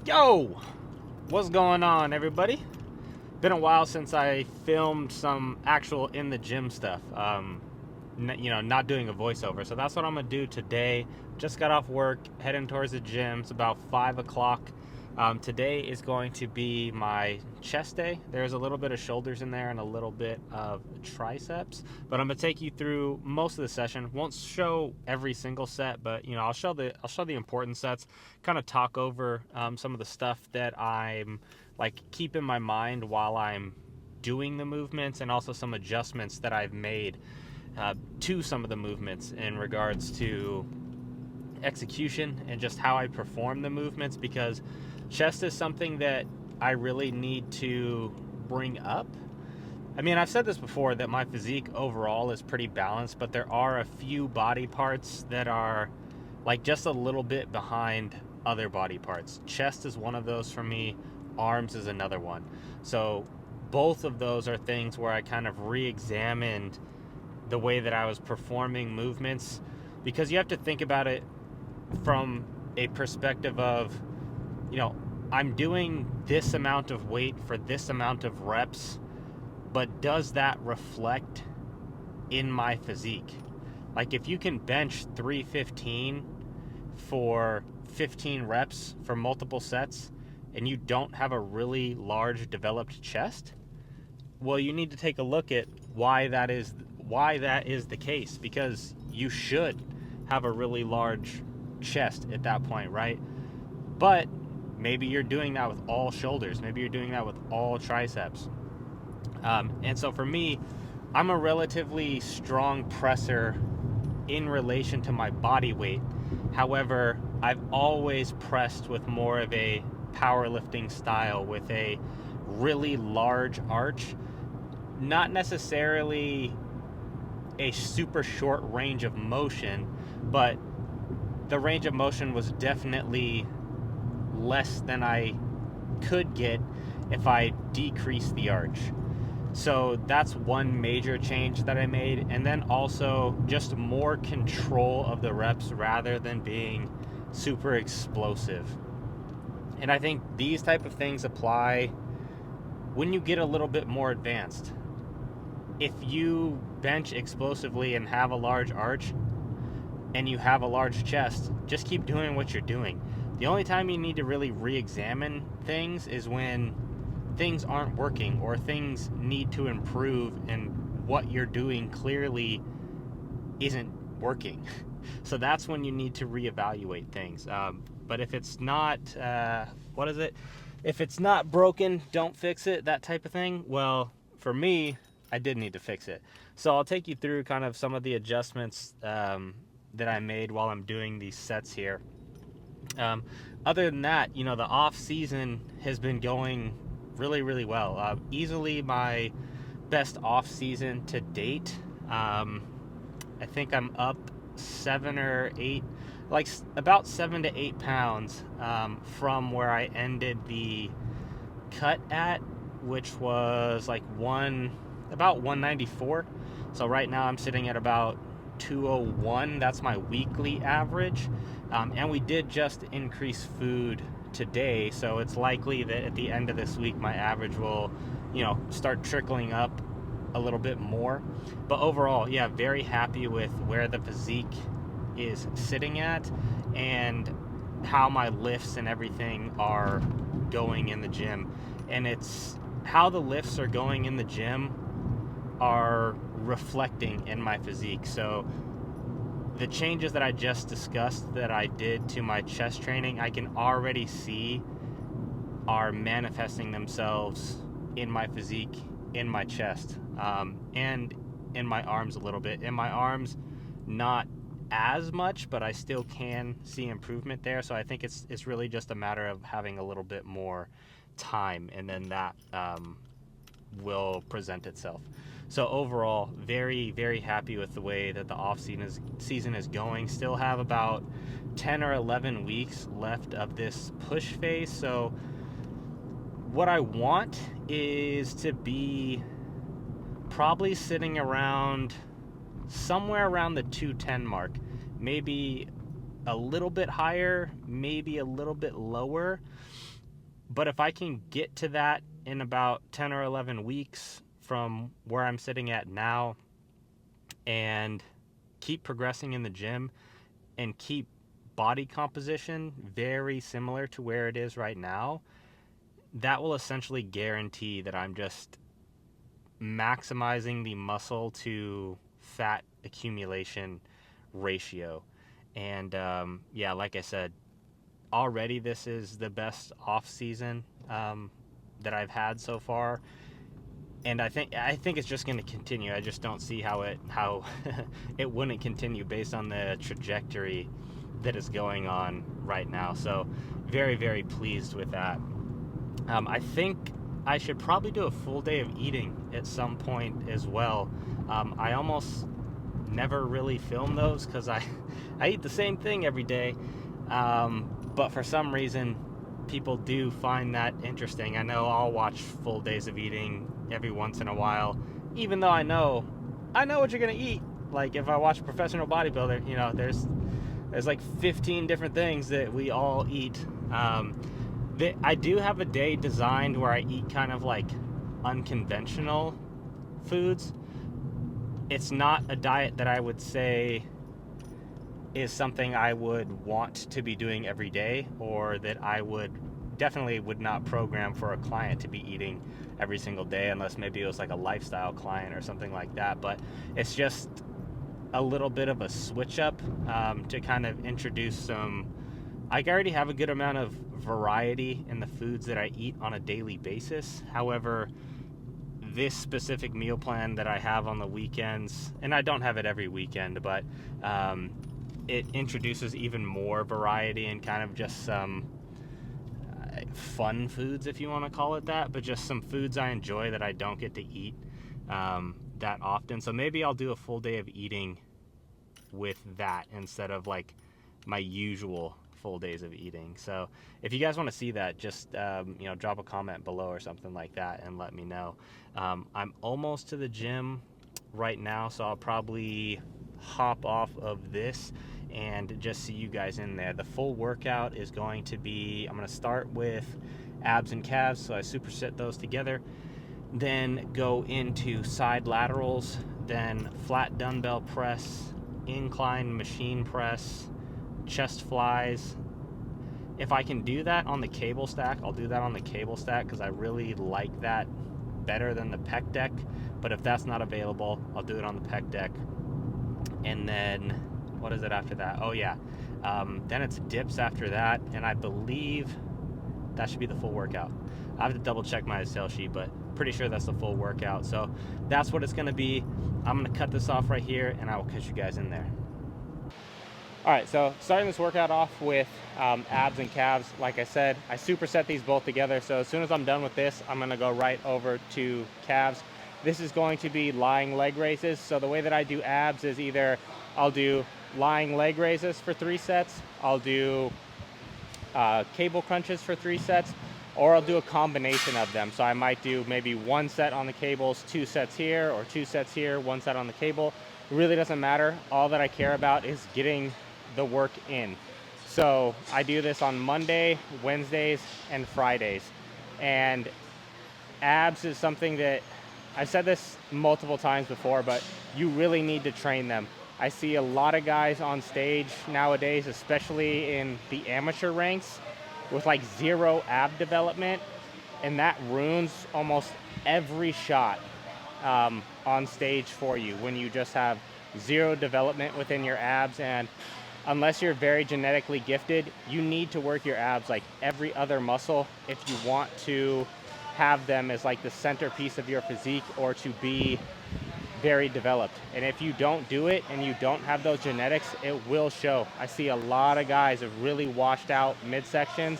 Yo! What's going on, everybody? Been a while since I filmed some actual in the gym stuff. Not doing a voiceover. So that's what I'm gonna do today. Just got off work, heading towards the gym. It's about 5 o'clock. Today is going to be my chest day. There's a little bit of shoulders in there and a little bit of triceps, but I'm gonna take you through most of the session. Won't show every single set, but I'll show the important sets. Kind of talk over some of the stuff that I'm like keep in my mind while I'm doing the movements, and also some adjustments that I've made to some of the movements in regards to execution and just how I perform the movements, because chest is something that I really need to bring up. I mean, I've said this before that my physique overall is pretty balanced, but there are a few body parts that are like just a little bit behind other body parts. Chest is one of those for me, arms is another one. So both of those are things where I kind of re-examined the way that I was performing movements, because you have to think about it from a perspective of, I'm doing this amount of weight for this amount of reps, but does that reflect in my physique? Like if you can bench 315 for 15 reps for multiple sets and you don't have a really large developed chest, well, you need to take a look at why that is the case, because you should have a really large chest at that point, right? But maybe you're doing that with all shoulders, maybe you're doing that with all triceps. And so for me, I'm a relatively strong presser in relation to my body weight. However, I've always pressed with more of a powerlifting style, with a really large arch, not necessarily a super short range of motion, but the range of motion was definitely less than I could get if I decreased the arch. So that's one major change that I made. And then also just more control of the reps rather than being super explosive. And I think these type of things apply when you get a little bit more advanced. If you bench explosively and have a large arch and you have a large chest, just keep doing what you're doing. The only time you need to really re-examine things is when things aren't working or things need to improve and what you're doing clearly isn't working. So that's when you need to reevaluate things. But if it's not, if it's not broken, don't fix it, that type of thing. Well, for me, I did need to fix it. So I'll take you through kind of some of the adjustments that I made while I'm doing these sets here. Other than that, the off season has been going really, really well. Easily my best off season to date. I think I'm up 7 or 8, like about 7 to 8 pounds from where I ended the cut at, which was like about 194. So right now I'm sitting at about 201. That's my weekly average. And we did just increase food today, so it's likely that at the end of this week my average will, start trickling up a little bit more. But overall, yeah, very happy with where the physique is sitting at and how my lifts and everything are going in the gym. And it's how the lifts are going in the gym are reflecting in my physique. So the changes that I just discussed that I did to my chest training, I can already see are manifesting themselves in my physique, in my chest, and in my arms a little bit. In my arms, not as much, but I still can see improvement there. So I think it's really just a matter of having a little bit more time, and then that will present itself. So overall, very, very happy with the way that the off season is going. Still have about 10 or 11 weeks left of this push phase. So what I want is to be probably sitting around somewhere around the 210 mark. Maybe a little bit higher, maybe a little bit lower. But if I can get to that in about 10 or 11 weeks from where I'm sitting at now, and keep progressing in the gym and keep body composition very similar to where it is right now, that will essentially guarantee that I'm just maximizing the muscle to fat accumulation ratio. And yeah, like I said, already this is the best off season that I've had so far, and I think it's just going to continue. I just don't see how it wouldn't continue based on the trajectory that is going on right now. So very, very pleased with that. I think I should probably do a full day of eating at some point as well. I almost never really film those because I eat the same thing every day, but for some reason people do find that interesting. I know I'll watch full days of eating every once in a while, even though I know what you're gonna eat. Like if I watch a professional bodybuilder, you know, there's like 15 different things that we all eat. I do have a day designed where I eat kind of like unconventional foods. It's not a diet that I would say is something I would want to be doing every day, or that I definitely would not program for a client to be eating every single day, unless maybe it was like a lifestyle client or something like that. But it's just a little bit of a switch up to kind of introduce some. I already have a good amount of variety in the foods that I eat on a daily basis. However, this specific meal plan that I have on the weekends, and I don't have it every weekend, but it introduces even more variety and kind of just some fun foods, if you want to call it that, but just some foods I enjoy that I don't get to eat that often. So maybe I'll do a full day of eating with that instead of like my usual full days of eating. So if you guys want to see that, just drop a comment below or something like that and let me know. I'm almost to the gym right now, so I'll probably hop off of this and just see you guys in there. The full workout is going to be, I'm going to start with abs and calves, so I superset those together, then go into side laterals, then flat dumbbell press, incline machine press, chest flies. If I can do that on the cable stack, I'll do that on the cable stack because I really like that better than the pec deck. But if that's not available, I'll do it on the pec deck. And then what is it after that? Oh yeah, then it's dips after that, and I believe that should be the full workout. I have to double check my Excel sheet, but pretty sure that's the full workout. So that's what it's going to be. I'm going to cut this off right here, and I will catch you guys in there. All right, so starting this workout off with abs and calves. Like I said, I superset these both together. So as soon as I'm done with this, I'm going to go right over to calves. This is going to be lying leg raises. So the way that I do abs is either I'll do lying leg raises for 3 sets, I'll do cable crunches for 3 sets, or I'll do a combination of them. So I might do maybe 1 set on the cables, 2 sets here, or 2 sets here, 1 set on the cable. It really doesn't matter. All that I care about is getting the work in. So I do this on Monday, Wednesdays, and Fridays. And abs is something that I've said this multiple times before, but you really need to train them. I see a lot of guys on stage nowadays, especially in the amateur ranks, with like 0 ab development, and that ruins almost every shot on stage for you when you just have 0 development within your abs. And unless you're very genetically gifted, you need to work your abs like every other muscle if you want to have them as like the centerpiece of your physique or to be very developed. And if you don't do it and you don't have those genetics, it will show. I see a lot of guys have really washed out midsections,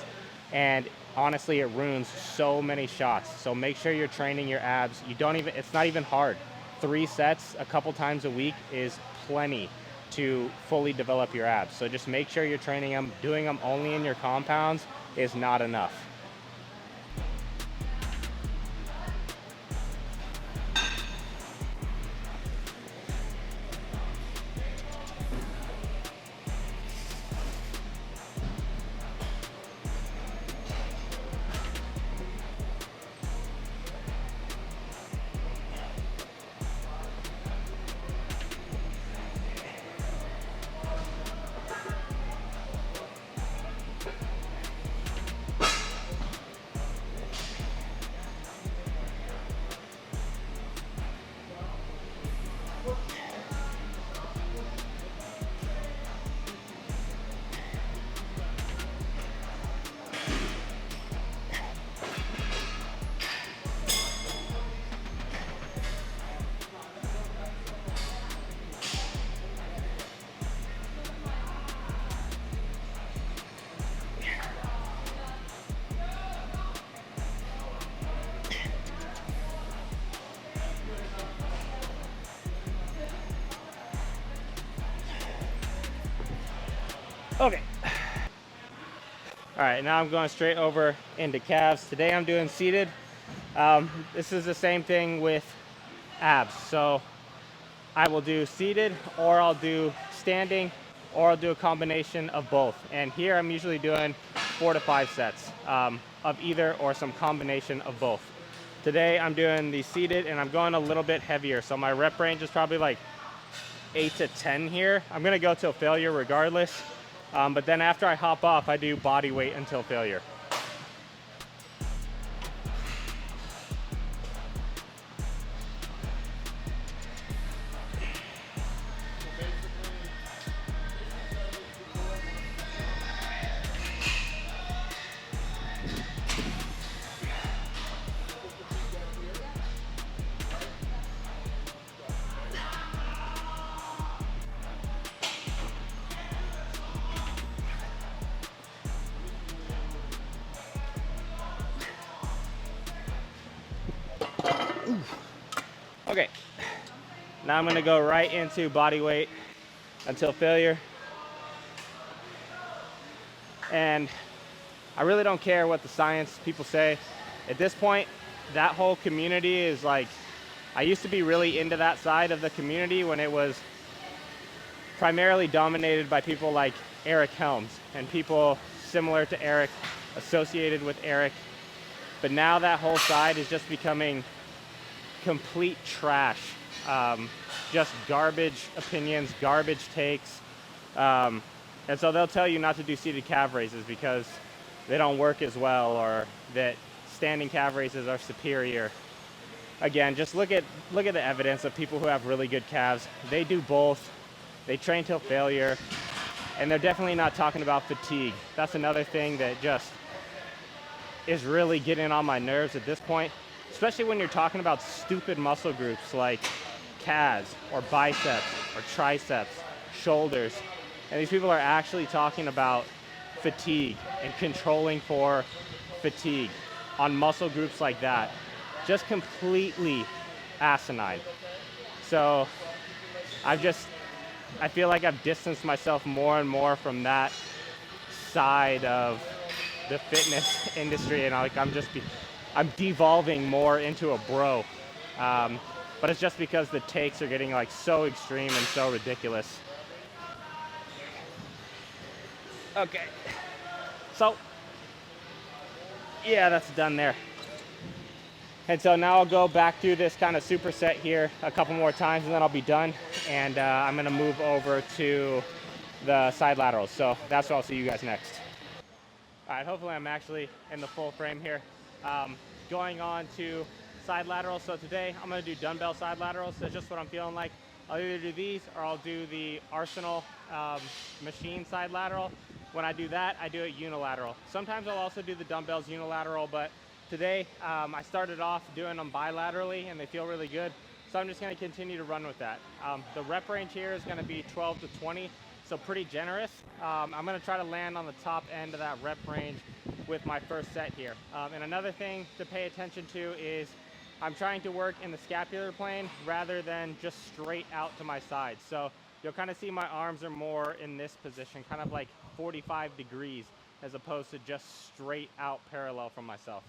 and honestly it ruins so many shots. So make sure you're training your abs. It's not even hard. 3 sets a couple times a week is plenty to fully develop your abs. So just make sure you're training them. Doing them only in your compounds is not enough. Okay. All right, now I'm going straight over into calves. Today I'm doing seated. This is the same thing with abs. So I will do seated, or I'll do standing, or I'll do a combination of both. And here I'm usually doing 4 to 5 sets of either or some combination of both. Today I'm doing the seated and I'm going a little bit heavier. So my rep range is probably like 8 to 10 here. I'm gonna go till failure regardless. But then after I hop off, I do body weight until failure. Okay, now I'm gonna go right into body weight until failure. And I really don't care what the science people say. At this point, that whole community is like, I used to be really into that side of the community when it was primarily dominated by people like Eric Helms and people similar to Eric, associated with Eric. But now that whole side is just becoming complete trash. Just garbage opinions, garbage takes. And so they'll tell you not to do seated calf raises because they don't work as well, or that standing calf raises are superior. Again, just look at the evidence of people who have really good calves. They do both. They train till failure, and they're definitely not talking about fatigue. That's another thing that just is really getting on my nerves at this point, especially when you're talking about stupid muscle groups like calves or biceps or triceps, shoulders. And these people are actually talking about fatigue and controlling for fatigue on muscle groups like that. Just completely asinine. So I feel like I've distanced myself more and more from that side of the fitness industry, and I'm devolving more into a bro. But it's just because the takes are getting like so extreme and so ridiculous. Okay, so yeah, that's done there. And so now I'll go back through this kind of superset here a couple more times, and then I'll be done. And I'm gonna move over to the side laterals. So that's where I'll see you guys next. All right, hopefully I'm actually in the full frame here. Going on to side laterals. So today I'm gonna do dumbbell side laterals. That's just what I'm feeling like. I'll either do these or I'll do the Arsenal machine side lateral. When I do that, I do it unilateral. Sometimes I'll also do the dumbbells unilateral, but today I started off doing them bilaterally and they feel really good. So I'm just gonna continue to run with that. The rep range here is gonna be 12 to 20, so pretty generous. I'm gonna try to land on the top end of that rep range with my first set here. And another thing to pay attention to is I'm trying to work in the scapular plane rather than just straight out to my side. So you'll kind of see my arms are more in this position, kind of like 45 degrees, as opposed to just straight out parallel from myself.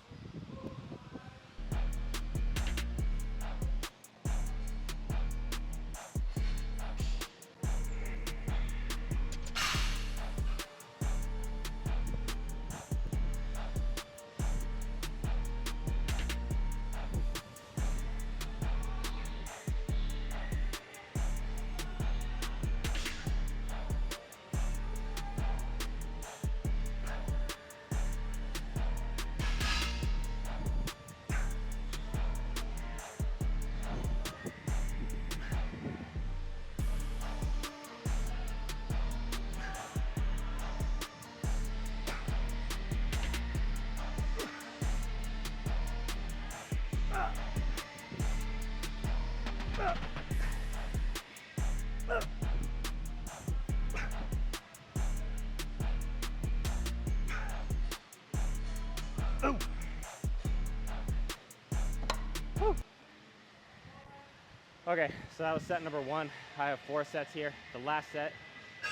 Okay, so that was set number one. I have 4 sets here. The last set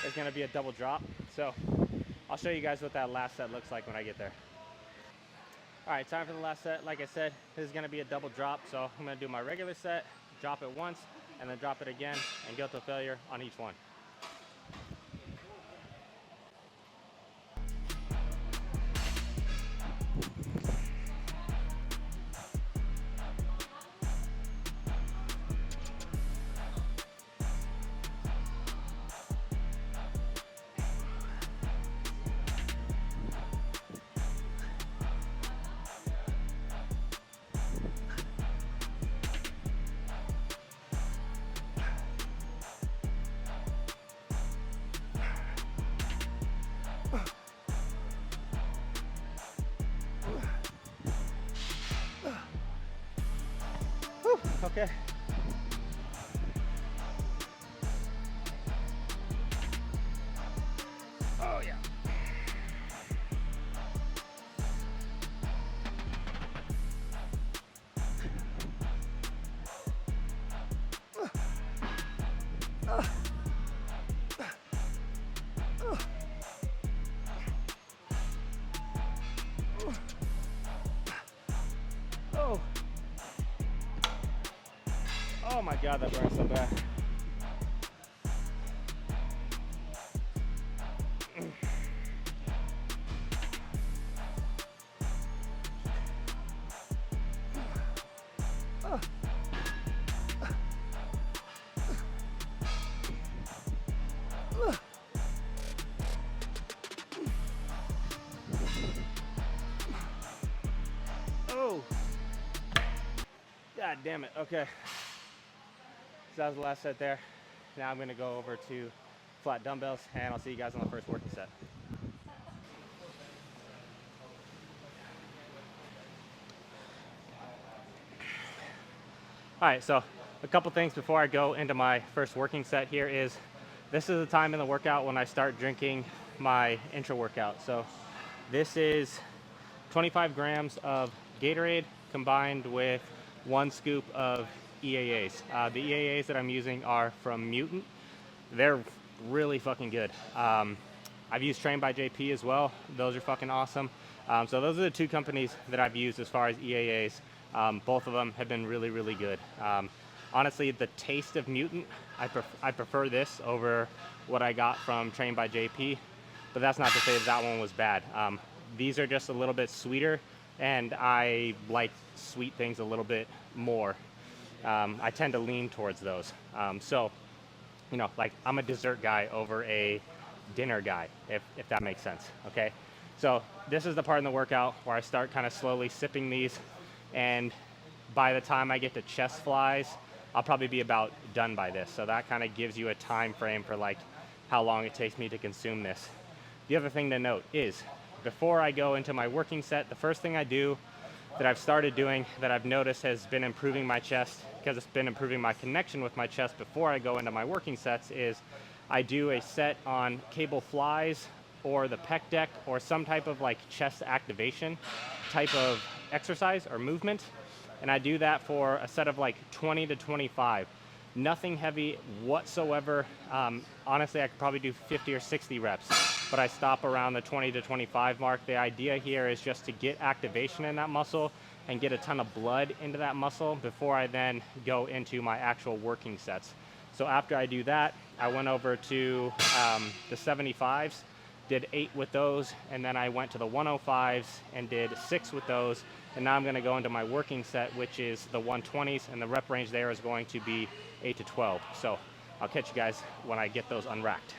is gonna be a double drop. So I'll show you guys what that last set looks like when I get there. All right, time for the last set. Like I said, this is gonna be a double drop. So I'm gonna do my regular set, drop it once, and then drop it again, and go to failure on each one. Whew, okay. Oh yeah. Oh. Oh my God, that burns so bad. Oh. God damn it. Okay. So that was the last set there. Now I'm going to go over to flat dumbbells, and I'll see you guys on the first working set. All right, so a couple things before I go into my first working set here is this is the time in the workout when I start drinking my intra workout. So this is 25 grams of Gatorade combined with 1 scoop of EAAs. The EAAs that I'm using are from Mutant. They're really fucking good. I've used Trained by JP as well. Those are fucking awesome. So those are the 2 companies that I've used as far as EAAs. Both of them have been really, really good. Honestly, the taste of Mutant, I prefer this over what I got from Trained by JP, but that's not to say that one was bad. These are just a little bit sweeter, and I like sweet things a little bit more. I tend to lean towards those. So, you know, like I'm a dessert guy over a dinner guy, if that makes sense, okay? So this is the part in the workout where I start kind of slowly sipping these, and by the time I get to chest flies, I'll probably be about done by this. So that kind of gives you a time frame for like how long it takes me to consume this. The other thing to note is before I go into my working set, the first thing I do that I've started doing that I've noticed has been improving my chest, because it's been improving my connection with my chest before I go into my working sets, is I do a set on cable flies or the pec deck or some type of like chest activation type of exercise or movement. And I do that for a set of like 20 to 25. Nothing heavy whatsoever. Honestly, I could probably do 50 or 60 reps, but I stop around the 20 to 25 mark. The idea here is just to get activation in that muscle and get a ton of blood into that muscle before I then go into my actual working sets. So after I do that, I went over to the 75s, did 8 with those, and then I went to the 105s and did 6 with those. And now I'm going to go into my working set, which is the 120s, and the rep range there is going to be 8 to 12. So I'll catch you guys when I get those unracked.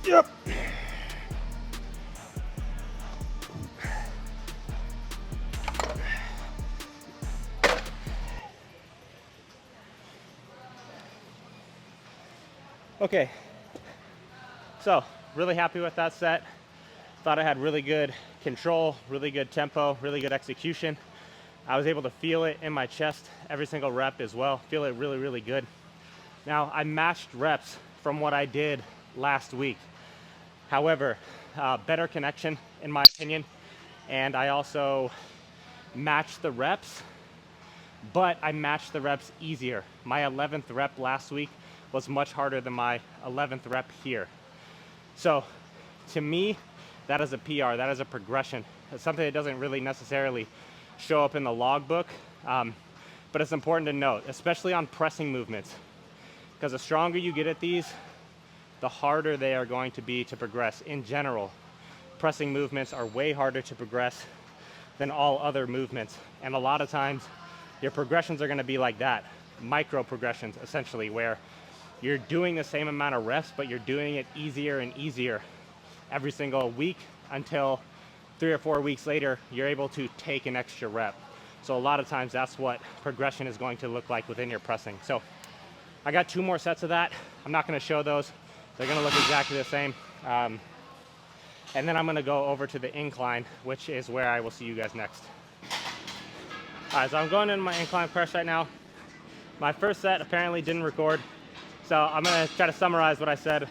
Yep. Okay, so really happy with that set. Thought I had really good control, really good tempo, really good execution. I was able to feel it in my chest every single rep as well. Feel it really, really good. Now, I matched reps from what I did last week. However, better connection in my opinion, and I also matched the reps, but I matched the reps easier. My 11th rep last week was much harder than my 11th rep here. So to me, that is a PR, that is a progression. It's something that doesn't really necessarily show up in the logbook, but it's important to note, especially on pressing movements, because the stronger you get at these, the harder they are going to be to progress. In general, pressing movements are way harder to progress than all other movements. And a lot of times, your progressions are gonna be like that, micro progressions essentially, where you're doing the same amount of reps, but you're doing it easier and easier every single week until 3 or 4 weeks later, you're able to take an extra rep. So a lot of times that's what progression is going to look like within your pressing. So I got 2 more sets of that. I'm not gonna show those. They're gonna look exactly the same. And then I'm gonna go over to the incline, which is where I will see you guys next. All right, so I'm going into my incline press right now. My first set apparently didn't record. So I'm gonna try to summarize what I said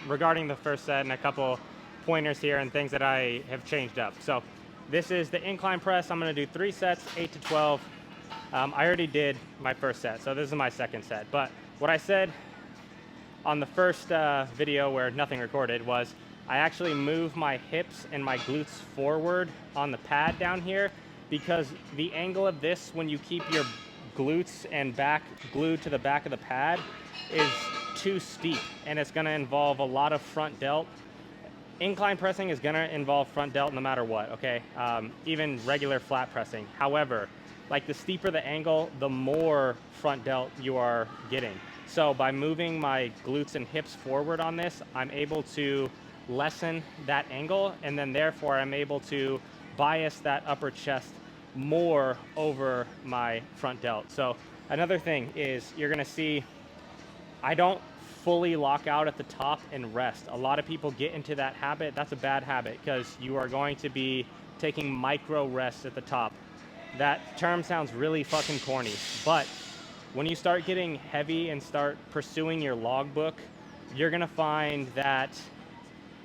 regarding the first set and a couple pointers here and things that I have changed up. So this is the incline press. I'm gonna do 3 sets, 8 to 12. I already did my first set, so this is my second set. But what I said on the first video where nothing recorded was I actually move my hips and my glutes forward on the pad down here, because the angle of this, when you keep your glutes and back glued to the back of the pad, is too steep, and it's gonna involve a lot of front delt. Incline pressing is gonna involve front delt no matter what, okay? Even regular flat pressing. However, like the steeper the angle, the more front delt you are getting. So by moving my glutes and hips forward on this, I'm able to lessen that angle, and then therefore I'm able to bias that upper chest more over my front delt. So another thing is you're gonna see I don't fully lock out at the top and rest. A lot of people get into that habit. That's a bad habit, because you are going to be taking micro rests at the top. That term sounds really fucking corny, but when you start getting heavy and start pursuing your logbook, you're gonna find that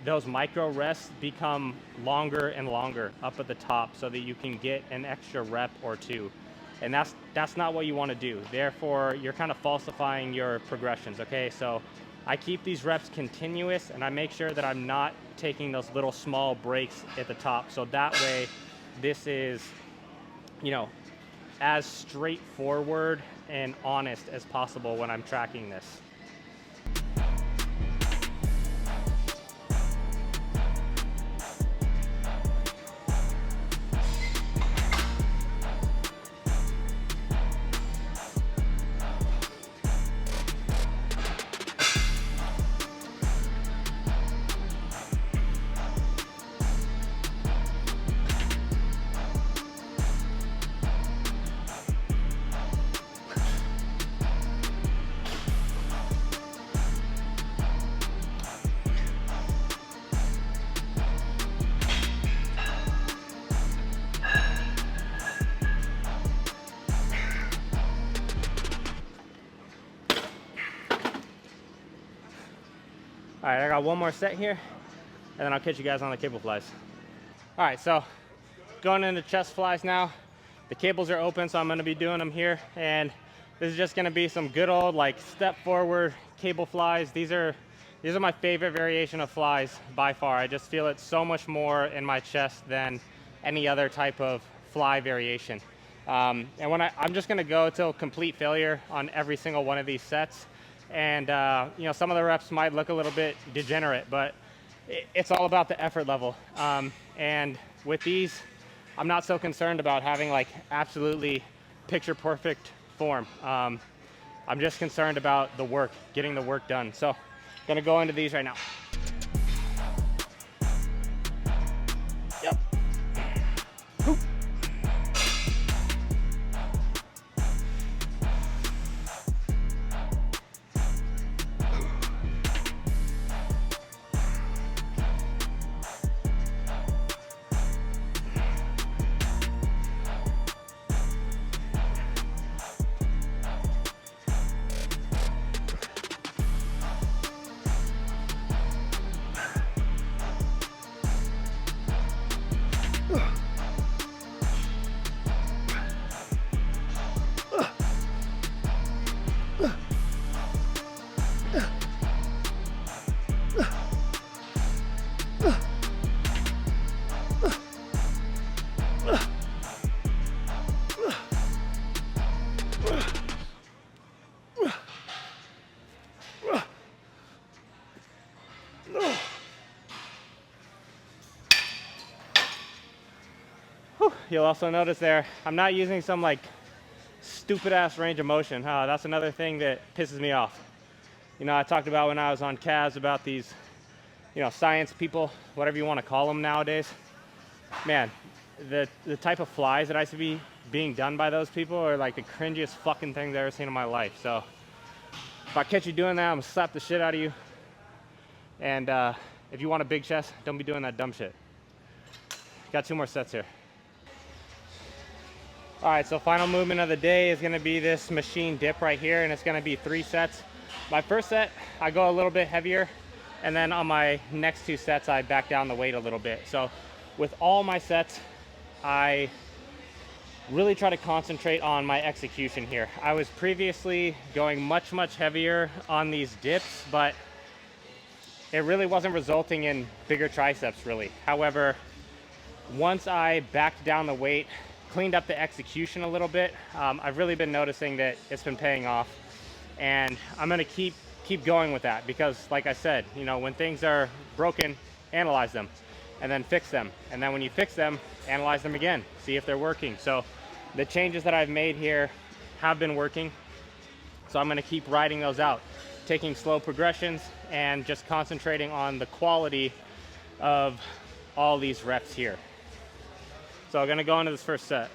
those micro rests become longer and longer up at the top so that you can get an extra rep or 2. And that's not what you want to do. Therefore, you're kind of falsifying your progressions, okay? So I keep these reps continuous, and I make sure that I'm not taking those little small breaks at the top. So that way, this is, you know, as straightforward and honest as possible when I'm tracking this. All right, I got 1 more set here, and then I'll catch you guys on the cable flies. All right, so going into chest flies now. The cables are open, so I'm gonna be doing them here, and this is just gonna be some good old like step forward cable flies. These are my favorite variation of flies by far. I just feel it so much more in my chest than any other type of fly variation. And when I'm just gonna go till complete failure on every single one of these sets. And you know, some of the reps might look a little bit degenerate, but it's all about the effort level. And with these, I'm not so concerned about having like absolutely picture perfect form. I'm just concerned about the work, getting the work done. So I'm gonna go into these right now. Yep. Whew. Whew. You'll also notice there, I'm not using some like stupid ass range of motion. That's another thing that pisses me off. You know, I talked about when I was on CAS about these, you know, science people, whatever you want to call them nowadays. Man, the type of flies that I see being done by those people are like the cringiest fucking things I've ever seen in my life. So if I catch you doing that, I'm gonna slap the shit out of you. And if you want a big chest, don't be doing that dumb shit. Got 2 more sets here. All right, so final movement of the day is gonna be this machine dip right here, and it's gonna be 3 sets. My first set, I go a little bit heavier, and then on my next 2 sets, I back down the weight a little bit. So with all my sets, I really try to concentrate on my execution here. I was previously going much heavier on these dips, but it really wasn't resulting in bigger triceps really. However, once I backed down the weight, cleaned up the execution a little bit, I've really been noticing that it's been paying off, and I'm gonna keep going with that, because like I said, you know, when things are broken, analyze them and then fix them, and then when you fix them, analyze them again, see if they're working. So the changes that I've made here have been working, so I'm gonna keep riding those out, taking slow progressions and just concentrating on the quality of all these reps here. So I'm gonna go into this first set.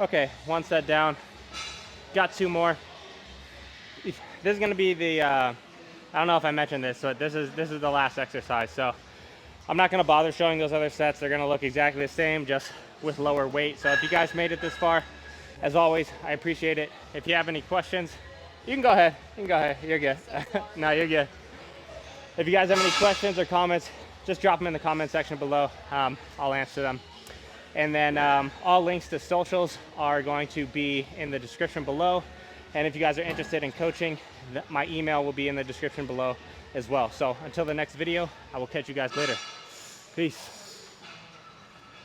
Okay, 1 set down, got 2 more. This is gonna be the, I don't know if I mentioned this, but this is the last exercise. So I'm not gonna bother showing those other sets. They're gonna look exactly the same, just with lower weight. So if you guys made it this far, as always, I appreciate it. If you have any questions, you can go ahead. You're good. No, you're good. If you guys have any questions or comments, just drop them in the comment section below. I'll answer them. And then all links to socials are going to be in the description below. And if you guys are interested in coaching, my email will be in the description below as well. So until the next video, I will catch you guys later. Peace.